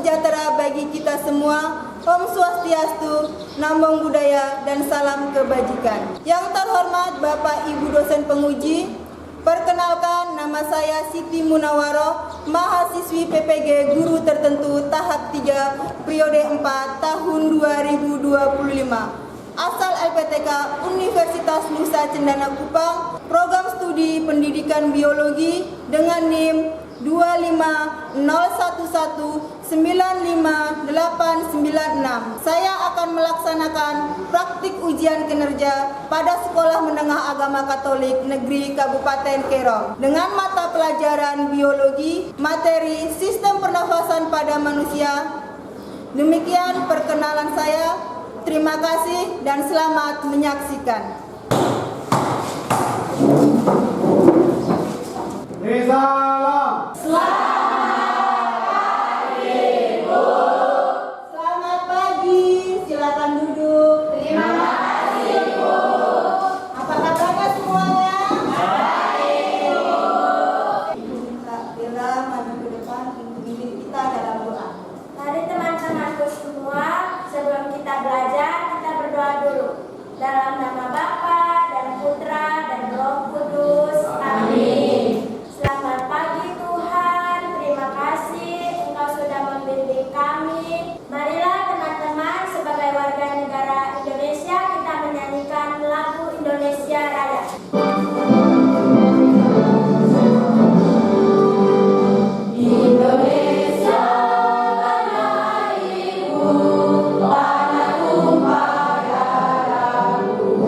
sejahtera bagi kita semua. Om Swastiastu, Namo Buddhaya, dan salam kebajikan. Yang terhormat Bapak Ibu dosen penguji, perkenalkan nama saya Siti Munawaroh, mahasiswi PPG Guru Tertentu tahap 3 periode 4 tahun 2025. Asal LPTK Universitas Nusa Cendana Kupang, program studi pendidikan biologi dengan NIM 250119586. Saya akan melaksanakan praktik ujian kinerja pada Sekolah Menengah Agama Katolik Negeri Kabupaten Kerong dengan mata pelajaran biologi, materi sistem pernafasan pada manusia. Demikian perkenalan saya. Terima kasih dan selamat menyaksikan. Salam. Selamat pagi, Bu. Selamat pagi, silakan duduk. Terima kasih, Bu. Apa kabarnya semuanya? Baik, Bu. Ibu minta Bella maju ke depan untuk pimpin kita dalam doa. Mari teman-temanku semua, sebelum kita belajar, kita berdoa dulu. Dalam nama Bapa dan Putra dan Roh Kudus. Amin. Selamat pagi Tuhan, terima kasih Engkau sudah membimbing kami. Marilah teman-teman sebagai warga negara Indonesia kita menyanyikan lagu Indonesia Raya. Indonesia tanah ibu, tanah tumpah darahku.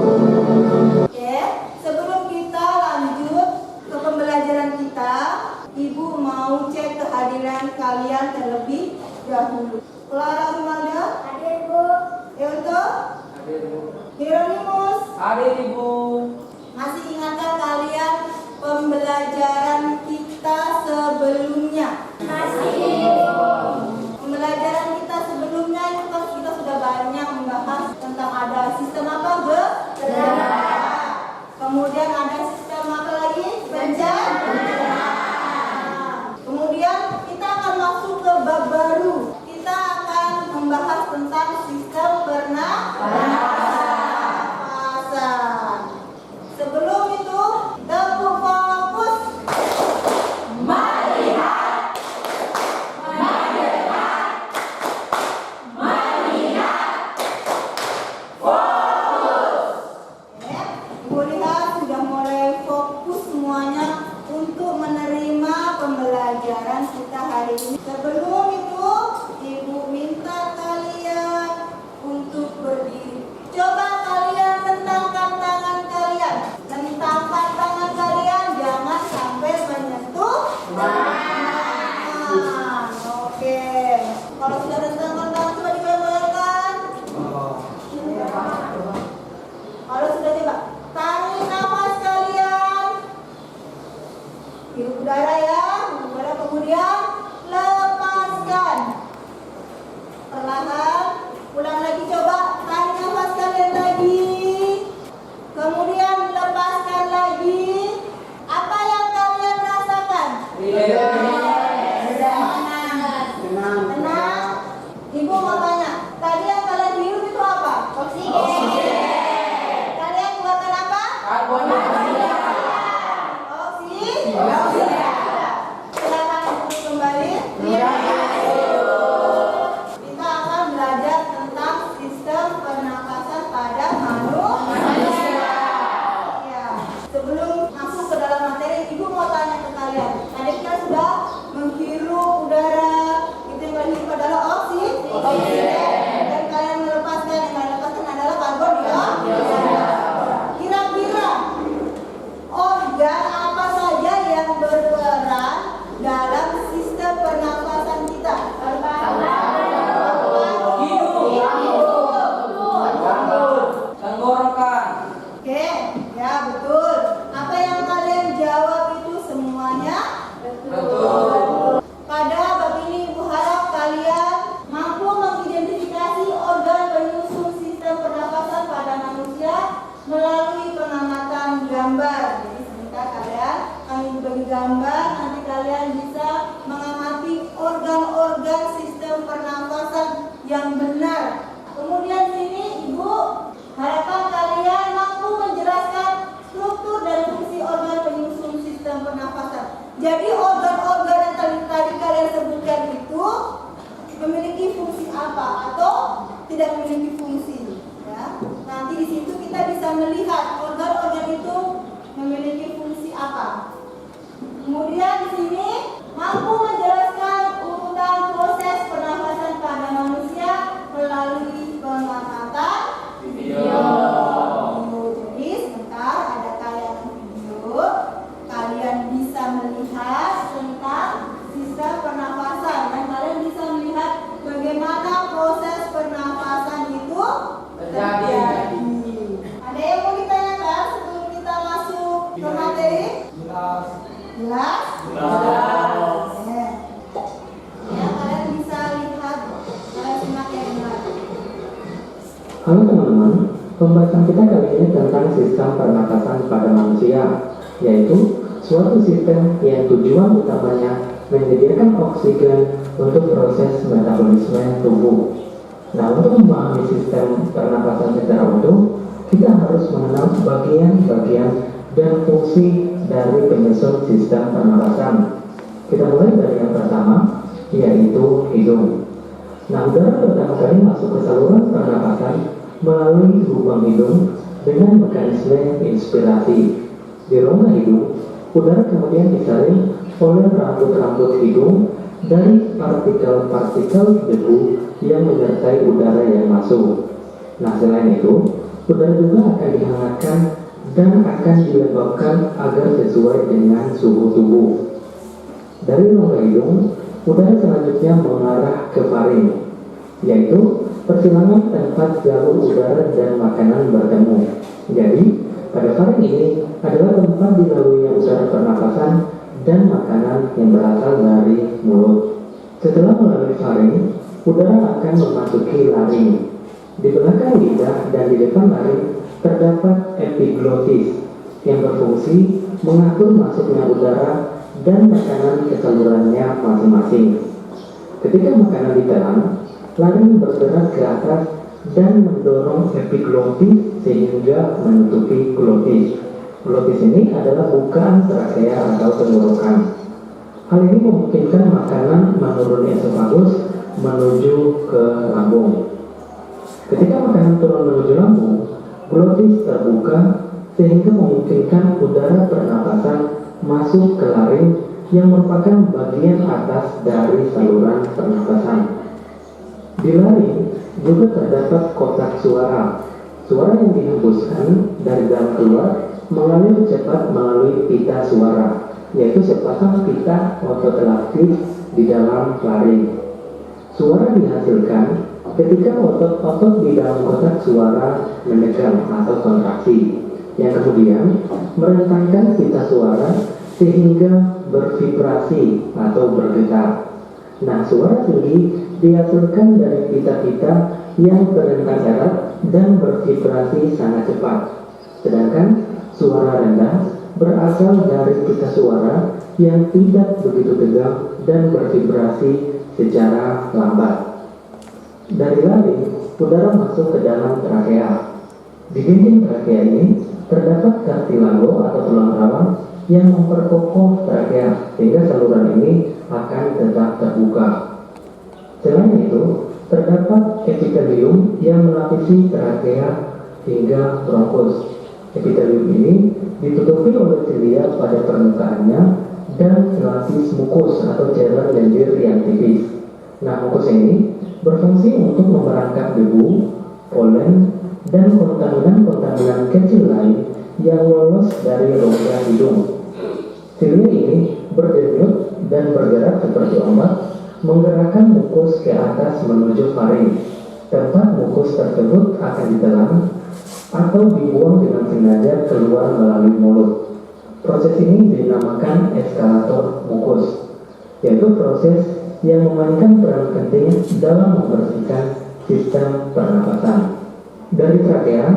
Oke, sebelum kita lanjut ke pembelajaran kita, Ibu mau cek kehadiran kalian terlebih dahulu. Clara Rumalda, Hadir, Bu. Eoto, Hadir, Bu. Hieronymus. Hadir, Ibu. Masih ingatkah kalian pembelajaran kita sebelumnya? Masih. Pembelajaran kita sebelumnya itu kan kita sudah banyak membahas tentang ada sistem apa, Bencana. Kemudian ada sistem apa lagi? Bencana. Kemudian kita akan masuk ke bab baru. Kita akan membahas tentang sistem pernafasan. Sebelum itu, tepu fokus. Melihat, mendengar, melihat, fokus. Oke, Ibu lihat sudah mulai fokus semuanya untuk menerima pembelajaran kita hari ini. Sebelum itu, Ibu minta kalian untuk berdiri. Coba kalian rentangkan tangan kalian. Rentangkan tangan kalian, jangan sampai menyentuh tangan. Oke. Kalau sudah rentangkan tangan, coba digoyang-goyangkan. Kalau sudah, coba tarik nafas kalian. Hirup udara ya, hirup udara, kemudian lepaskan. Perlahan, ulang lagi, coba tarik nafas kalian lagi. Kemudian lepaskan lagi. Apa yang kalian rasakan? Tenang. Tenang. yang benar. Kemudian sini Ibu, harapan kalian mampu menjelaskan struktur dan fungsi organ penyusun sistem pernafasan. Jadi organ-organ yang tadi kalian sebutkan itu memiliki fungsi apa atau tidak memiliki fungsi. Ya. Nanti di situ kita bisa melihat organ-organ itu memiliki fungsi apa. Kemudian di sini mampu menjelaskan urutan proses pernafasan pada manusia melalui pengamatan video. Jadi sebentar ada tayangan video, kalian bisa melihat tentang sistem pernafasan dan kalian bisa melihat bagaimana proses pernafasan itu terjadi. Ada yang mau ditanyakan sebelum kita masuk ke materi? Jelas? Ya, kalian bisa lihat, kalian simak ya benar. Halo teman-teman, pembahasan kita kali ini tentang sistem pernapasan pada manusia, yaitu suatu sistem yang tujuan utamanya menyediakan oksigen untuk proses metabolisme tubuh. Nah, untuk memahami sistem pernapasan secara utuh, kita harus mengenal bagian-bagian dan fungsi dari penyusun sistem pernapasan. Kita mulai dari yang pertama, yaitu hidung. Nah, udara pertama kali masuk ke saluran pernapasan melalui lubang hidung dengan mekanisme inspirasi. Di rongga hidung, udara kemudian disaring oleh rambut-rambut hidung dari partikel-partikel debu yang menyertai udara yang masuk. Nah, selain itu, udara juga akan dihangatkan dan akan dilembabkan agar sesuai dengan suhu tubuh. Dari rongga hidung, udara selanjutnya mengarah ke faring, yaitu persilangan tempat jalur udara dan makanan bertemu. Jadi, pada faring ini adalah tempat dilaluinya udara pernapasan dan makanan yang berasal dari mulut. Setelah melalui faring, udara akan memasuki laring. Di belakang lidah dan di depan laring terdapat epiglottis yang berfungsi mengatur masuknya udara dan makanan ke salurannya masing-masing. Ketika makanan ditelan, laring bergerak ke atas dan mendorong epiglottis sehingga menutupi glotis. Glotis ini adalah bukaan trakea atau tenggorokan. Hal ini memungkinkan makanan menuruni esofagus menuju ke lambung. Ketika makanan turun menuju lambung, glotis terbuka sehingga memungkinkan udara pernapasan masuk ke laring yang merupakan bagian atas dari saluran pernapasan. Di laring juga terdapat kotak suara. Suara yang dihembuskan dari dalam keluar mengalir cepat melalui pita suara, yaitu sepasang pita otot elastis di dalam laring. Suara dihasilkan ketika otot-otot di dalam kotak suara menekan atau kontraksi, yang kemudian merentangkan pita suara sehingga bervibrasi atau bergetar. Nah, suara tinggi dihasilkan dari pita-pita yang terentang erat dan bervibrasi sangat cepat. Sedangkan suara rendah berasal dari pita suara yang tidak begitu tegang dan bervibrasi secara lambat. Dari laring, udara masuk ke dalam trakea. Di dinding trakea ini terdapat kartilago atau tulang rawan yang memperkokoh trakea sehingga saluran ini akan tetap terbuka. Selain itu, terdapat epitelium yang melapisi trakea hingga bronkus. Epitelium ini ditutupi oleh silia pada permukaannya dan selapis mukus atau cairan lendir yang tipis. Nah, mukus ini berfungsi untuk memerangkap debu, polen, dan kontaminan-kontaminan kecil lain yang lolos dari rongga hidung. Silia ini berdenyut dan bergerak seperti ombak, menggerakkan mukus ke atas menuju faring. Tempat mukus tersebut akan ditelan atau dibuang dengan sengaja keluar melalui mulut. Proses ini dinamakan eskalator mukus, yaitu proses yang memainkan peran penting dalam membersihkan sistem pernapasan. Dari trakea,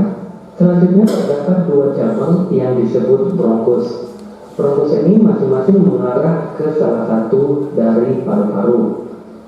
selanjutnya terdapat dua cabang yang disebut bronkus. Bronkus ini masing-masing mengarah ke salah satu dari paru-paru.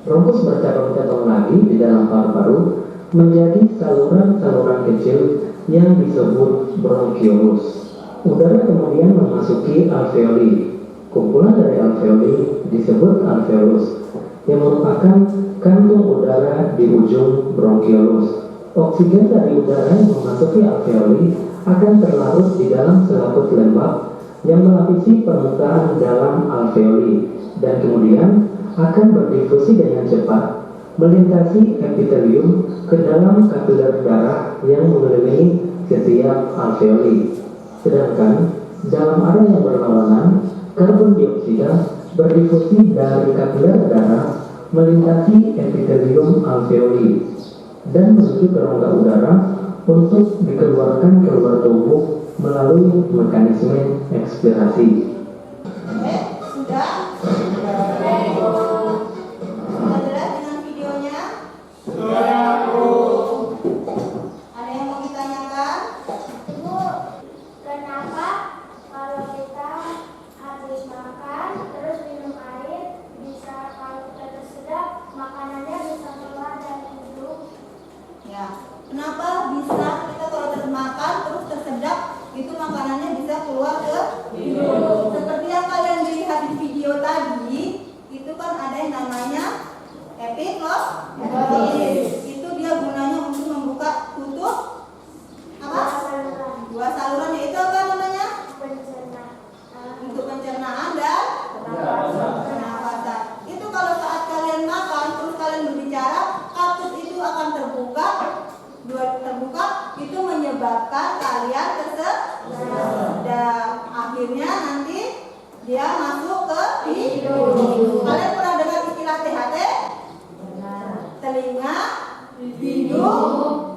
Bronkus bercabang-cabang lagi di dalam paru-paru menjadi saluran-saluran kecil yang disebut bronkiolus. Udara kemudian memasuki alveoli. Kumpulan dari alveoli disebut alveolus, yang merupakan kantung udara di ujung bronkiolus. Oksigen dari udara yang memasuki alveoli akan terlarut di dalam selaput lembab yang melapisi permukaan dalam alveoli dan kemudian akan berdifusi dengan cepat melintasi epitelium ke dalam kapiler darah yang mengelilingi setiap alveoli. Sedangkan dalam arah yang berlawanan, karbon dioksida berdifusi dari kapiler darah melintasi epitelium alveoli dan menuju ke rongga udara untuk dikeluarkan keluar tubuh melalui mekanisme ekspirasi. Oke, sudah? Sudah jelas dengan videonya? Sudah, Bu. Ada yang mau ditanyakan? Ibu, kenapa kalau kita habis makan terus minum air bisa kalau kita tersedak makanannya bisa keluar dari hidung? Ya. Kenapa bisa kita kalau termakan terus tersedak itu makanannya bisa keluar ke hidung? Seperti yang kalian lihat di video tadi, itu kan ada yang namanya epiglotis. Itu dia gunanya untuk membuka tutup apa? Dua saluran, yaitu apa namanya? Untuk pencernaan dan pernapasan. Itu kalau saat kalian makan terus kalian berbicara, katut itu akan terbuka, itu menyebabkan kalian tersedak. Akhirnya nanti dia masuk ke hidung. Kalian pernah dengar istilah THT? Telinga, hidung,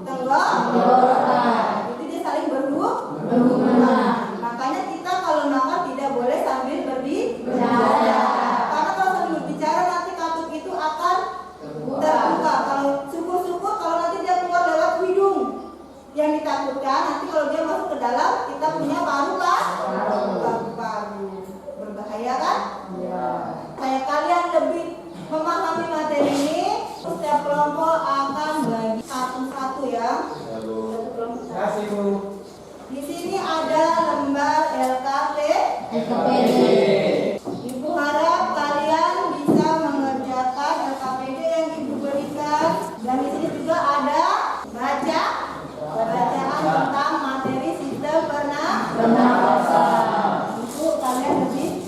tenggorokan. Itu dia saling berhubungan. Makanya kita kalau makan tidak boleh sambil berbicara. Karena kalau sambil berbicara nanti katut itu akan terbuka. Kalau syukur-syukur kalau nanti dia keluar lewat hidung. Yang ditakutkan nanti kalau dia masuk ke dalam kita punya paru kan? Paru. Berbahaya kan? Supaya kalian lebih memahami materi ini, setiap kelompok akan bagi satu-satu ya. Satu kelompok. Terima kasih, Bu. Di sini ada lembar LKPD. Ibu harap kalian bisa mengerjakan LKPD yang Ibu berikan. Dan di sini juga ada bacaan tentang materi sistem pernapasan. Ibu kalian lebih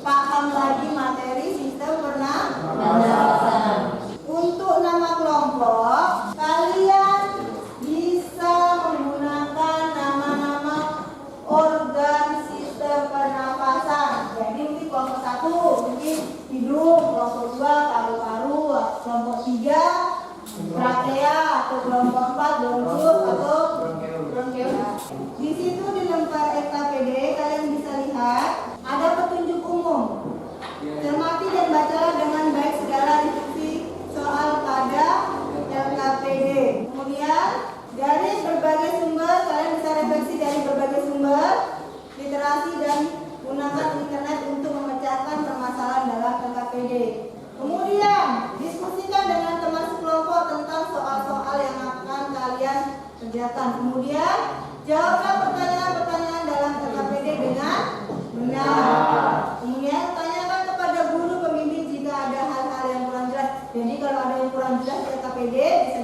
paham lagi materi sistem pernapasan. Untuk nama kelompok, kalian bisa menggunakan nama-nama organ sistem pernapasan. Jadi mungkin kelompok 1 mungkin hidung, kelompok 2 paru-paru, kelompok 3 trakea, atau kelompok 4 bronkus atau bronkiolus. Di situ di lembar LKPD kalian bisa lihat ada petunjuk umum. Cermati dan bacalah dengan baik segala instruksi soal pada LKPD. Kemudian dari berbagai sumber kalian bisa refleksi dari berbagai sumber literasi dan gunakan internet untuk memecahkan permasalahan dalam LKPD. Kemudian diskusikan dengan teman sekelompok tentang soal-soal yang akan kalian kerjakan. Kemudian jawablah pertanyaan-pertanyaan dalam LKPD dengan benar. Kemudian tanyakan kepada guru pembimbing jika ada hal-hal yang kurang jelas. Jadi kalau ada yang kurang jelas di LKPD bisa